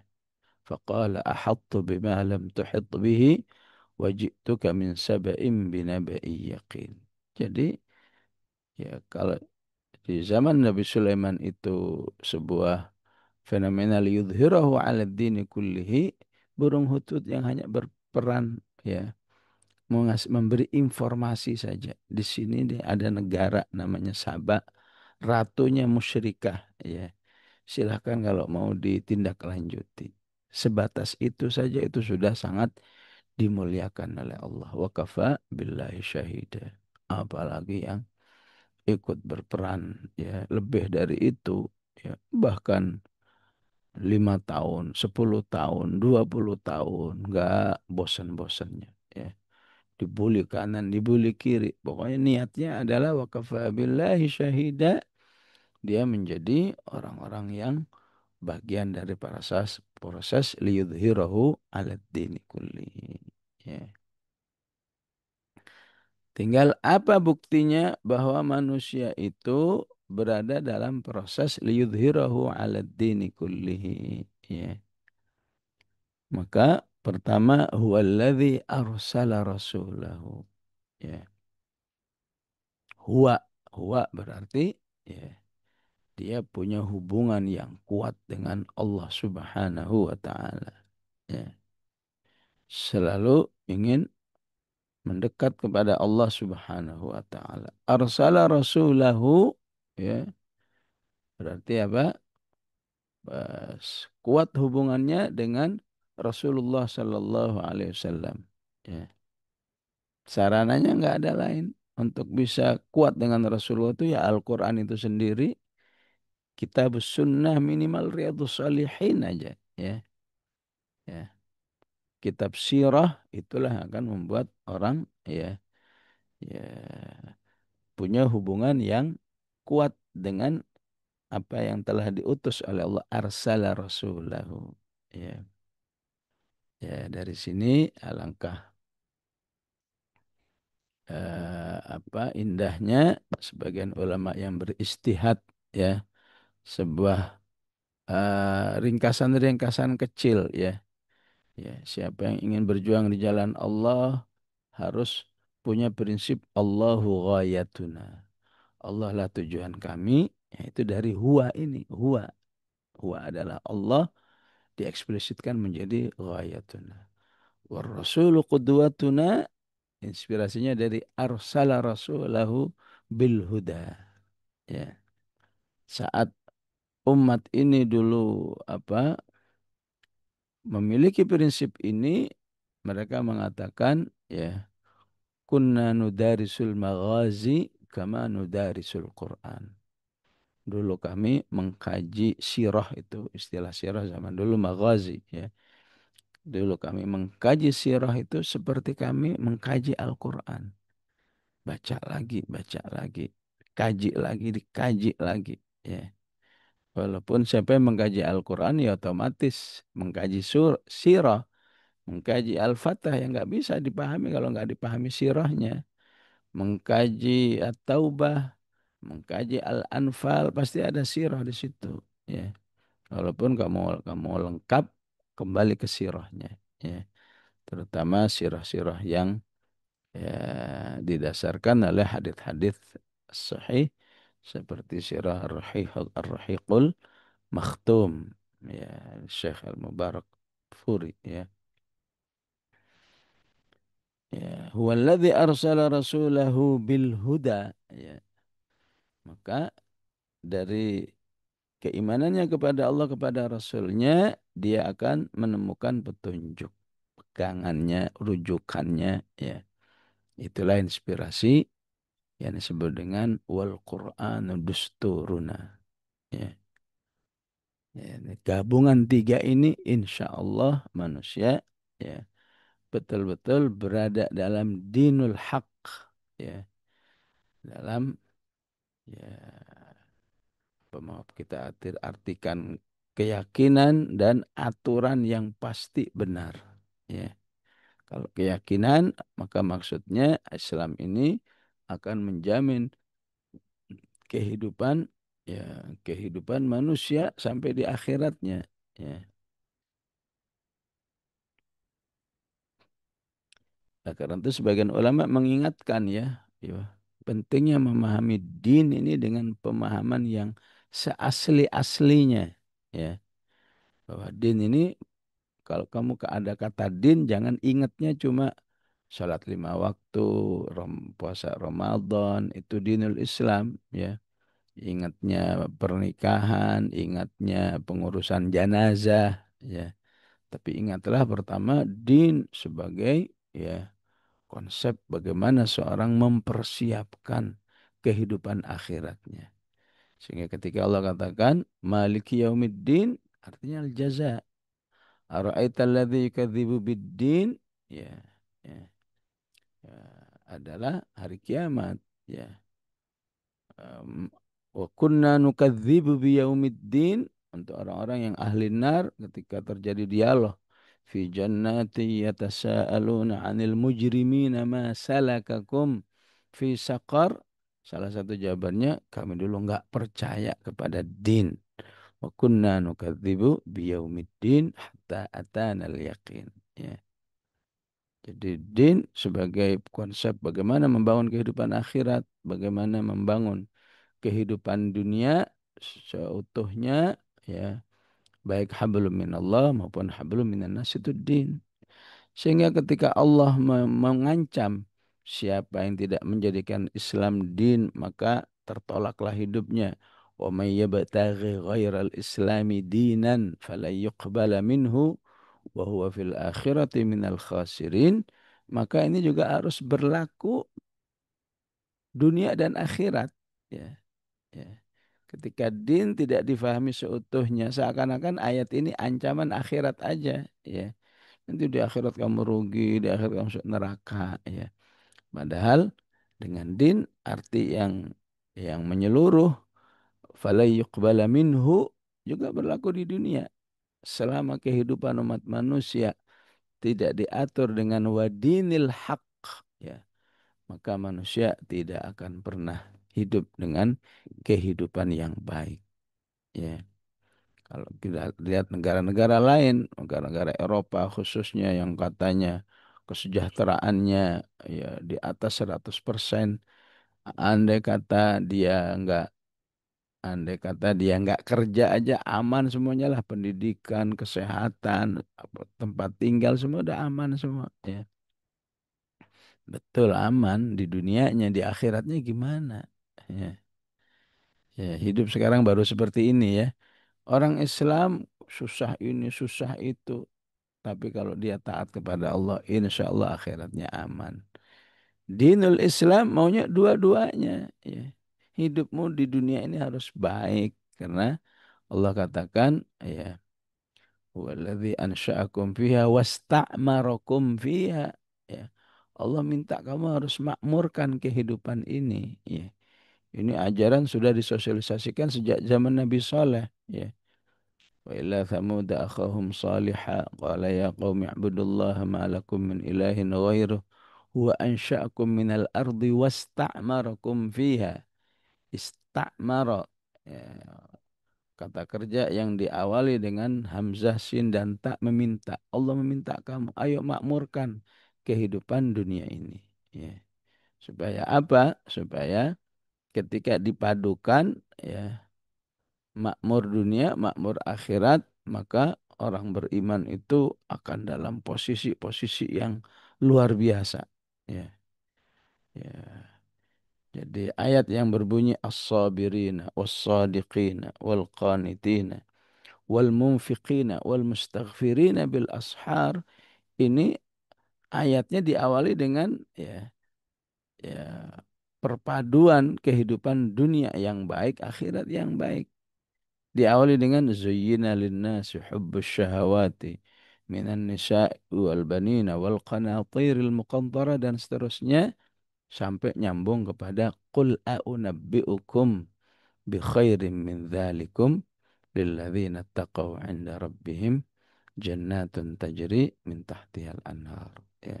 Faqala ahattu bima lam tuhit bihi wa ji'tuka min saba'in binaba'i yaqin. Jadi ya, kalau di zaman Nabi Sulaiman itu sebuah fenomena liyudhhirahu 'ala dini kullihi, burung hutut yang hanya berperan ya memberi informasi saja. Di sini ada negara namanya Sabah, ratunya musyrikah ya. Silahkan kalau mau ditindaklanjuti. Sebatas itu saja itu sudah sangat dimuliakan oleh Allah. Wa kafa billahi syahida. Apalagi yang ikut berperan ya lebih dari itu ya, bahkan 5 tahun, 10 tahun, 20 tahun nggak bosan-bosannya ya, dibully kanan, dibully kiri, pokoknya niatnya adalah wakafa billahi syahida, dia menjadi orang-orang yang bagian dari proses liyudhirahu ala dini kulli ya. Tinggal apa buktinya bahwa manusia itu berada dalam proses liyudhirahu ala dini kullihi ya. Maka pertama huwallazi arsala rasulahu ya. Huwa huwa berarti ya, dia punya hubungan yang kuat dengan Allah Subhanahu wa taala ya. Selalu ingin mendekat kepada Allah Subhanahu wa taala. Arsala rasulahu ya, berarti apa? Kuat hubungannya dengan Rasulullah sallallahu alaihi wasallam ya. Sarananya nggak ada lain. untuk bisa kuat dengan Rasulullah itu ya Al-Quran itu sendiri, kitab sunnah minimal Riyadhus Shalihin aja. Ya, ya. Kitab sirah itulah yang akan membuat orang ya, ya punya hubungan yang kuat dengan apa yang telah diutus oleh Allah, arsala rasulahu. Ya, ya dari sini alangkah apa indahnya sebagian ulama yang beristihad, ya, sebuah ringkasan-ringkasan kecil, ya. Ya, siapa yang ingin berjuang di jalan Allah harus punya prinsip Allahu ghayatuna. Allah lah tujuan kami, yaitu dari huwa ini. Huwa. Huwa adalah Allah dieksplisitkan menjadi ghayatuna. War rasulu qudwatuna, inspirasinya dari arsala rasulahu bil huda. Ya. Saat umat ini dulu apa memiliki prinsip ini, mereka mengatakan ya kunna nudarisul maghazi kama nudarisul Quran. Dulu kami mengkaji sirah, itu istilah sirah zaman dulu maghazi, ya. Dulu kami mengkaji sirah itu seperti kami mengkaji Al-Quran. Baca lagi, kaji lagi, dikaji lagi, ya. Walaupun siapa yang mengkaji Al-Quran ya otomatis mengkaji sirah, mengkaji Al-Fatah yang nggak bisa dipahami kalau nggak dipahami sirahnya. Mengkaji At-Taubah, mengkaji Al-Anfal, pasti ada sirah di situ. Ya. Walaupun kamu lengkap, kembali ke sirahnya. Ya. Terutama sirah-sirah yang ya, didasarkan oleh hadis-hadis sahih seperti sirah Ar-Rahiqul Makhtum, ya, Syekh Al-Mubarak Furi, ya. Ya, huwallazi arsala rasulahu bil huda, ya. Maka dari keimanannya kepada Allah, kepada Rasulnya, dia akan menemukan petunjuk, pegangannya, rujukannya, ya. Itulah inspirasi yang disebut dengan wal Qur'anu dusturuna. Ya. Ya, gabungan tiga ini insya Allah manusia ya betul-betul berada dalam dinul haq, ya, dalam ya maaf kita artikan keyakinan dan aturan yang pasti benar, ya. Kalau keyakinan maka maksudnya Islam ini akan menjamin kehidupan, ya, kehidupan manusia sampai di akhiratnya, ya. Nah, karena itu sebagian ulama mengingatkan, ya, ya, pentingnya memahami din ini dengan pemahaman yang seasli-aslinya, ya. Bahwa din ini, kalau kamu ada kata din, jangan ingatnya cuma salat 5 waktu, puasa Ramadan, itu dinul Islam, ya. Ingatnya pernikahan, ingatnya pengurusan jenazah, ya. Tapi ingatlah pertama din sebagai, ya, konsep bagaimana seorang mempersiapkan kehidupan akhiratnya. Sehingga ketika Allah katakan Maliki yaumiddin, artinya al-jaza. Ara'aital ladzi yukadzibu biddin, ya, ya, ya, adalah hari kiamat, ya. Wa kunna nukadzibu biyaumiddin, untuk orang-orang yang ahli nar ketika terjadi dialog fi jannati yatasaaluna 'anil mujrimina ma salakakum fi saqar. Salah satu jawabannya, kami dulu enggak percaya kepada din. Wa kunna nukadzibu biyaumiddin hatta atanal yaqin. Ya. Jadi din sebagai konsep bagaimana membangun kehidupan akhirat, bagaimana membangun kehidupan dunia seutuhnya, ya, baik hablum minallah maupun hablum minan nas, itu din. Sehingga ketika Allah mengancam siapa yang tidak menjadikan Islam din, maka tertolaklah hidupnya. Wa may yabtaghi ghairal islami dinan falan yuqbala minhu wa huwa fil akhirati minal khasirin. Maka ini juga harus berlaku dunia dan akhirat. Ya, ya. Ketika din tidak difahami seutuhnya, seakan-akan ayat ini ancaman akhirat aja. Ya, nanti di akhirat kamu rugi, di akhirat kamu masuk neraka. Ya, padahal dengan din arti yang menyeluruh, fala yuqbala minhu, juga berlaku di dunia. Selama kehidupan umat manusia tidak diatur dengan wadinil haq, ya, maka manusia tidak akan pernah hidup dengan kehidupan yang baik. Ya, kalau kita lihat negara-negara lain, negara-negara Eropa khususnya yang katanya kesejahteraannya ya di atas 100%, andai kata dia enggak andai kata dia nggak kerja aja aman semuanya lah, pendidikan, kesehatan, tempat tinggal semua udah aman semua. Ya, betul aman di dunianya, di akhiratnya gimana? Ya, ya, hidup sekarang baru seperti ini ya. Orang Islam susah ini, susah itu. Tapi kalau dia taat kepada Allah, insya Allah akhiratnya aman. Dinul Islam maunya dua-duanya. Ya. Hidupmu di dunia ini harus baik. Karena Allah katakan, ya, waladzi ansha'akum fiha wasta'marakum fiha. Ya. Allah minta kamu harus makmurkan kehidupan ini. Ya. Ini ajaran sudah disosialisasikan sejak zaman Nabi Saleh. Ya. Wa ila thamud akhahum salihah qala ya qaumi ibudullaha ma lakum min ilahin ghairuh huwa ansha'akum minal ardi wasta'marakum fiha. Istamara, ya, kata kerja yang diawali dengan hamzah, sin, dan tak, meminta. Allah meminta kamu, ayo makmurkan kehidupan dunia ini. Ya. Supaya apa? Supaya ketika dipadukan, ya, makmur dunia, makmur akhirat, maka orang beriman itu akan dalam posisi-posisi yang luar biasa. Ya. Ya. Jadi ayat yang berbunyi as-sabirina was-sadiqina wal-qanitina wal munfiqina wal mustaghfirina bil ashar, ini ayatnya diawali dengan ya perpaduan kehidupan dunia yang baik, akhirat yang baik. Diawali dengan zuyyina lin-nasi hubbus syahawati minan nisa'i wal banina wal qanatiril muqantara, dan seterusnya sampai nyambung kepada qul a'unabbi'ukum bi khairin min dzalikum lilladzina taqaw 'inda rabbihim jannatun tajri min tahtihal anhar. Ya,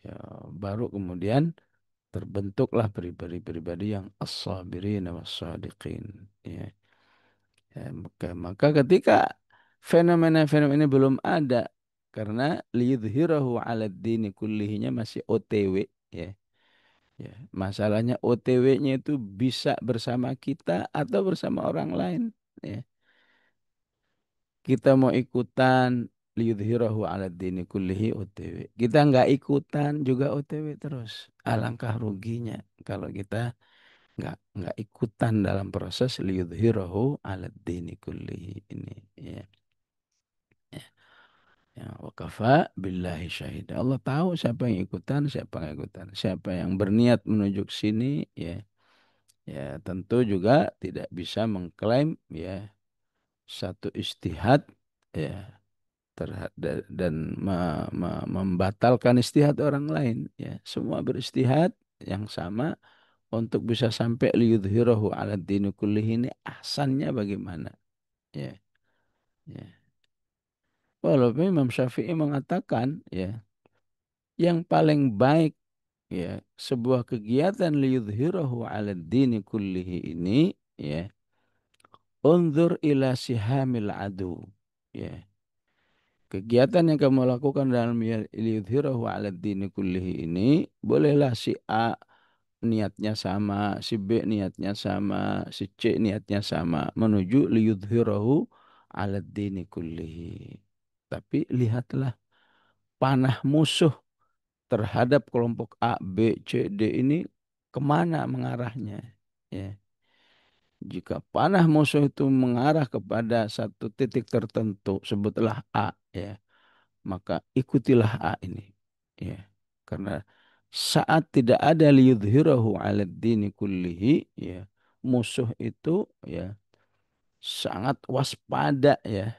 ya, baru kemudian terbentuklah pribadi-pribadi yang as-sabirin was-sadiqin. Ya, ya, maka ketika fenomena-fenomena ini belum ada, karena liyudhirahu 'ala dini kullihinya masih OTW, ya. Ya, masalahnya OTW-nya itu bisa bersama kita atau bersama orang lain. Ya. Kita mau ikutan liyudhirahu ala dini kullihi OTW. Kita nggak ikutan juga OTW terus. Alangkah ruginya kalau kita nggak ikutan dalam proses liyudhirahu ala dini kullihi ini. Ya. Ya. Ya, wakafa billahi syahid. Allah tahu siapa yang ikutan, siapa yang ikutan. Siapa yang berniat menuju ke sini, ya, ya tentu juga tidak bisa mengklaim ya satu istihad, ya, dan membatalkan istihad orang lain. Ya, semua beristihad yang sama untuk bisa sampai liyudhirahu ala dini kullih, ini ahsannya bagaimana. Ya, ya. Walaupun Imam Syafi'i mengatakan ya yang paling baik ya sebuah kegiatan liyudhirahu ala dini kullihi ini, ya, unzur ila sihamil adu. Ya. Kegiatan yang kamu lakukan dalam liyudhirahu ala dini kullihi ini, bolehlah si A niatnya sama, si B niatnya sama, si C niatnya sama, menuju liyudhirahu ala dini kullihi. Tapi lihatlah panah musuh terhadap kelompok A, B, C, D ini kemana mengarahnya. Ya. Jika panah musuh itu mengarah kepada satu titik tertentu, sebutlah A, ya, maka ikutilah A ini. Ya. Karena saat tidak ada liyudhirahu 'ala dini kullihi, ya, musuh itu ya sangat waspada, ya,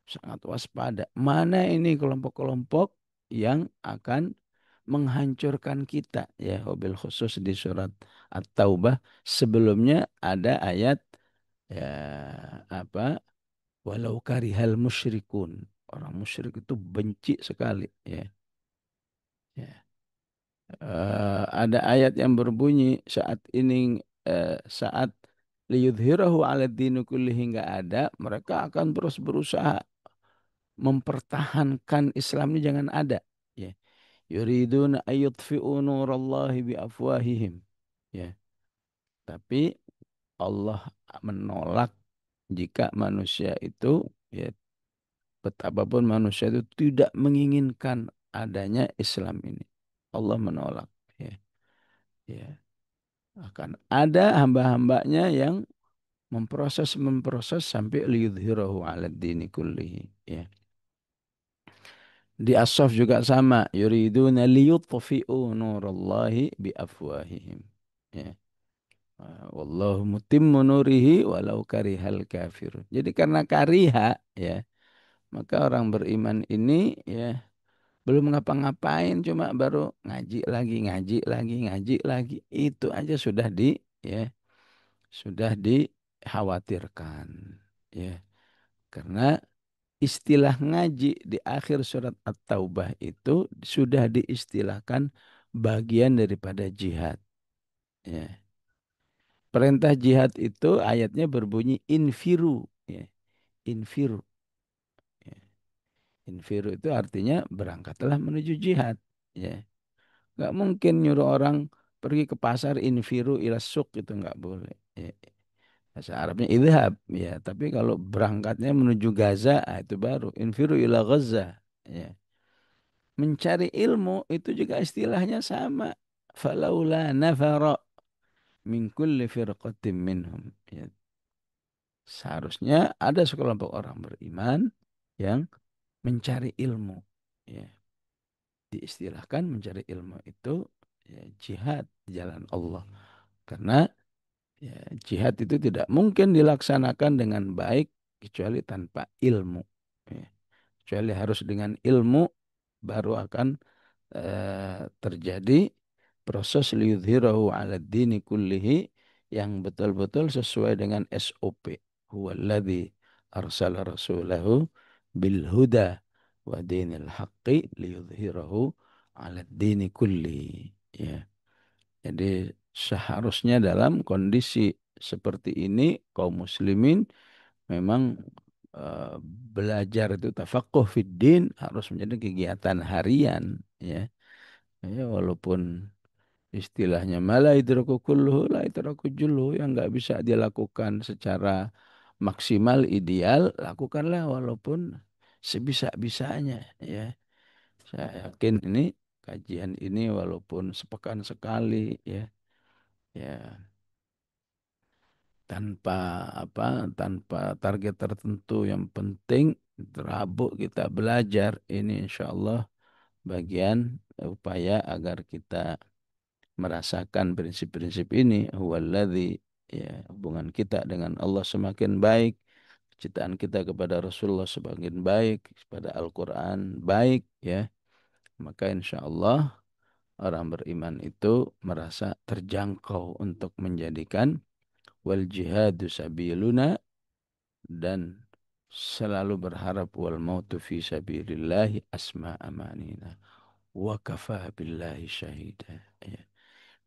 sangat waspada. Mana ini kelompok-kelompok yang akan menghancurkan kita, ya, wabil khusus di surat At-Taubah sebelumnya ada ayat, ya, apa, walau karihal musyrikun, orang musyrik itu benci sekali, ya. Ada ayat yang berbunyi saat ini, saat liyudhirahu ala dini kullihi nggak ada, mereka akan terus berusaha mempertahankan Islam ini jangan ada, ya. Yuriduna ayyutfi'u nurallahi bi afwahihim, ya. Tapi Allah menolak jika manusia itu, ya, betapapun manusia itu tidak menginginkan adanya Islam ini. Allah menolak, ya. Ya. Akan ada hamba-hambanya yang memproses sampai liyudhirahu ala dini kullihi, ya. Di As-Saff juga sama, yuriduna liyutfi'u nurallahi bi afwahihim, ya. Wallahu mutimmu nurihi walau karihal kafirun. Jadi karena kariha, ya, maka orang beriman ini, ya, belum ngapa-ngapain, cuma baru ngaji lagi, ngaji lagi, ngaji lagi. Itu aja sudah ya, sudah dikhawatirkan, ya. Karena istilah ngaji di akhir surat At-Taubah itu sudah diistilahkan bagian daripada jihad, ya. Perintah jihad itu ayatnya berbunyi infiru, ya. Infiru, ya. Infiru itu artinya berangkatlah menuju jihad, ya. Nggak mungkin nyuruh orang pergi ke pasar infiru ila suq, itu nggak boleh, ya. Bahasa Arabnya idhab, ya. Tapi kalau berangkatnya menuju Gaza, itu baru infiru ila Gaza, ya. Mencari ilmu itu juga istilahnya sama. Falaula nafara min kulli firqatin minhum, ya. Seharusnya ada sekelompok orang beriman yang mencari ilmu, ya. Diistilahkan mencari ilmu itu, ya, jihad di jalan Allah. Karena, ya, jihad itu tidak mungkin dilaksanakan dengan baik kecuali tanpa ilmu, ya. Kecuali harus dengan ilmu baru akan terjadi proses liyudhirahu ala dini kullihi yang betul-betul sesuai dengan SOP. Huwaladzi arsala rasulahu bil huda wa dinil haqqi liyudhhirahu 'ala dini kulli, ya. Jadi seharusnya dalam kondisi seperti ini kaum muslimin memang belajar itu tafaqquh fid din harus menjadi kegiatan harian, ya. Ya, walaupun istilahnya mala idraku kulluhu la idraku julluhu, yang nggak bisa dilakukan secara maksimal ideal, lakukanlah walaupun sebisa-bisanya, ya. Saya yakin ini kajian ini walaupun sepekan sekali, ya, ya, tanpa target tertentu, yang penting Rabu kita belajar ini, insya Allah bagian upaya agar kita merasakan prinsip-prinsip ini. Huwaladzi, ya, hubungan kita dengan Allah semakin baik, kecintaan kita kepada Rasulullah semakin baik, kepada Al-Quran baik, ya. Maka insya Allah orang beriman itu merasa terjangkau untuk menjadikan wal jihadu sabiluna, dan selalu berharap wal mautu fi sabilillahi asma amanina wa kafa billahi syahida, ya.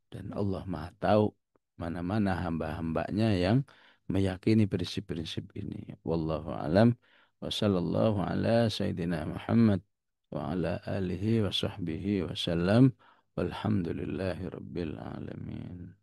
Dan Allah Maha tahu mana-mana hamba-hambanya yang meyakini prinsip-prinsip ini. Wallahu alam wa sallallahu ala sayyidina Muhammad wa ala alihi wa sahbihi wa sallam walhamdulillahi rabbil alamin.